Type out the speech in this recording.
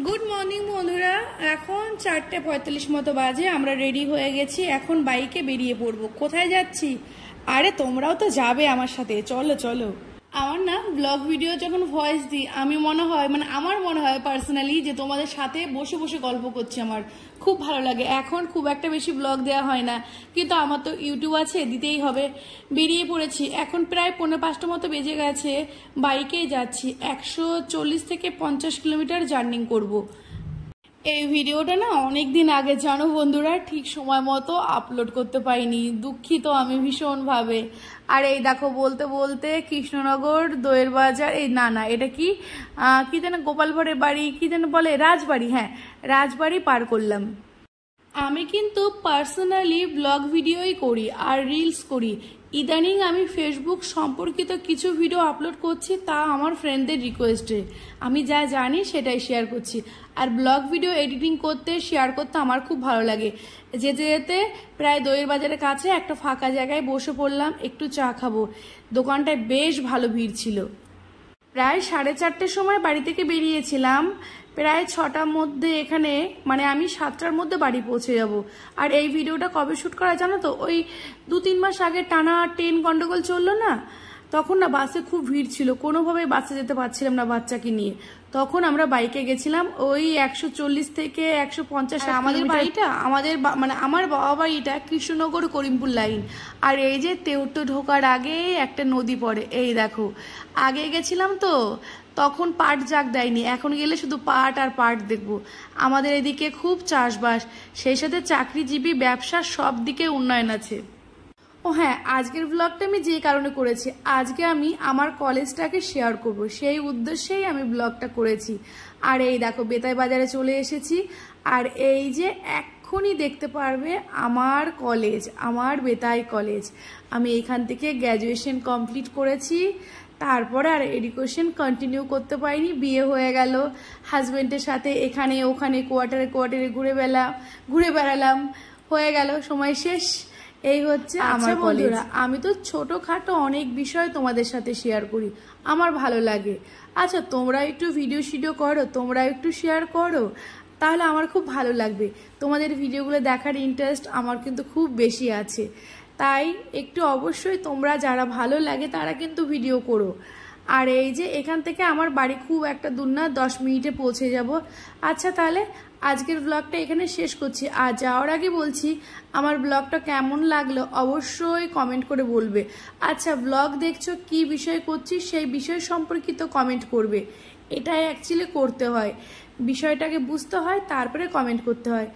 Good morning বন্ধুরা, এখন 4:45 মতো বাজে। আমরা রেডি হয়ে গেছি, এখন বাইকে বেরিয়ে পড়বো। কোথায় যাচ্ছি? আরে তোমরাও তো যাবে আমার সাথে, চলো চলো। আমার না ব্লগ ভিডিও যখন ভয়েস দিই আমি আমার মনে হয় পার্সোনালি যে তোমাদের সাথে বসে বসে গল্প করছি। আমার খুব ভালো লাগে। এখন খুব একটা বেশি ব্লগ দেওয়া হয় না, কিন্তু আমার তো ইউটিউব আছে, দিতেই হবে। বেরিয়ে পড়েছি, এখন প্রায় 4:45 মতো বেজে গেছে। বাইকেই যাচ্ছি, 140 থেকে 50 কিলোমিটার জার্নি করব। এই ভিডিওটা না অনেকদিন আগে জানো বন্ধুরা, ঠিক সময় মতো আপলোড করতে পারিনি, দুঃখিত আমি ভীষণভাবে। আর এই দেখো বলতে বলতে কৃষ্ণনগর, দোয়ের বাজার, এই না এটা কি যেন গোপাল ভাঁড়ের বাড়ি, কি যেন বলে, রাজবাড়ি, হ্যাঁ রাজবাড়ি পার করলাম। আমি কিন্তু পার্সোনালি ব্লগ ভিডিওই করি আর রিলস করি। ইদানিং আমি ফেসবুক সম্পর্কিত কিছু ভিডিও আপলোড করছি, তা আমার ফ্রেন্ডদের রিকোয়েস্টে। আমি যা জানি সেটাই শেয়ার করছি। আর ব্লগ ভিডিও এডিটিং করতে, শেয়ার করতে আমার খুব ভালো লাগে। যেতে যেতে প্রায় দইয়ের বাজারের কাছে একটা ফাঁকা জায়গায় বসে পড়লাম, একটু চা খাবো। দোকানটায় বেশ ভালো ভিড় ছিল। প্রায় 4:30 সময় বাড়ি থেকে বেরিয়েছিলাম। প্রায় 6টার মধ্যে এখানে, আমি 7টার মধ্যে বাড়ি পৌঁছে যাব। আর এই ভিডিওটা কবে শ্যুট করা জানো তো? ওই 2-3 মাস আগে টানা ট্রেন গন্ডগোল চললো না, তখন না বাসে খুব ভিড় ছিল, কোনোভাবে বাসে যেতে পারছিলাম না বাচ্চাকে নিয়ে। তখন আমরা বাইকে গেছিলাম, ওই 140 থেকে 150। আমাদের বাড়িটা আমার বাবা বাড়িটা কৃষ্ণনগর করিমপুর লাইন। আর এই যে তেওটো ঢোকার আগে একটা নদী পড়ে, এই দেখো। আগে গেছিলাম তো তখন পাট জাগ দেয়নি, এখন গেলে শুধু পাট আর পাট দেখবো। আমাদের এদিকে খুব চাষবাস, সেই সাথে চাকরিজীবী, ব্যবসা, সব দিকে উন্নয়ন আছে। ও হ্যাঁ, আজকের ব্লগটা আমি যে কারণে করেছি, আজকে আমি আমার কলেজটাকে শেয়ার করব, সেই উদ্দেশ্যেই আমি ব্লগটা করেছি। আর এই দেখো বেতাই বাজারে চলে এসেছি। আর এই যে এক্ষুনি দেখতে পারবে আমার কলেজ, আমার বেতাই কলেজ। আমি এখান থেকে গ্র্যাজুয়েশন কমপ্লিট করেছি, তারপরে আর এডুকেশন কন্টিনিউ করতে পারিনি, বিয়ে হয়ে গেল। হাজবেন্ডের সাথে এখানে ওখানে কোয়ার্টারে কোয়ার্টারে ঘুরে বেড়ালাম, হয়ে গেল, সময় শেষ। এই হচ্ছে আমার বন্ধুরা। আমি তো ছোটখাটো অনেক বিষয় তোমাদের সাথে শেয়ার করি, আমার ভালো লাগে। আচ্ছা তোমরা একটু ভিডিও করো, তোমরা একটু শেয়ার করো, তাহলে আমার খুব ভালো লাগবে। তোমাদের ভিডিওগুলো দেখার ইন্টারেস্ট আমার কিন্তু খুব বেশি আছে, তাই একটু অবশ্যই তোমরা যারা ভালো লাগে তারা কিন্তু ভিডিও করো। আর এই যে এখান থেকে আমার বাড়ি খুব একটা দূর না, 10 মিনিটে পৌঁছে যাব। আচ্ছা তাহলে আজকের ব্লগটা এখানে শেষ করছি। আর যাওয়ার আগে বলছি, আমার ব্লগটা কেমন লাগলো অবশ্যই কমেন্ট করে বলবে। আচ্ছা ব্লগ দেখছো, কি বিষয় করছি সেই বিষয় সম্পর্কিত কমেন্ট করবে। এটাই অ্যাকচুয়ালি করতে হয়, বিষয়টাকে বুঝতে হয়, তারপরে কমেন্ট করতে হয়।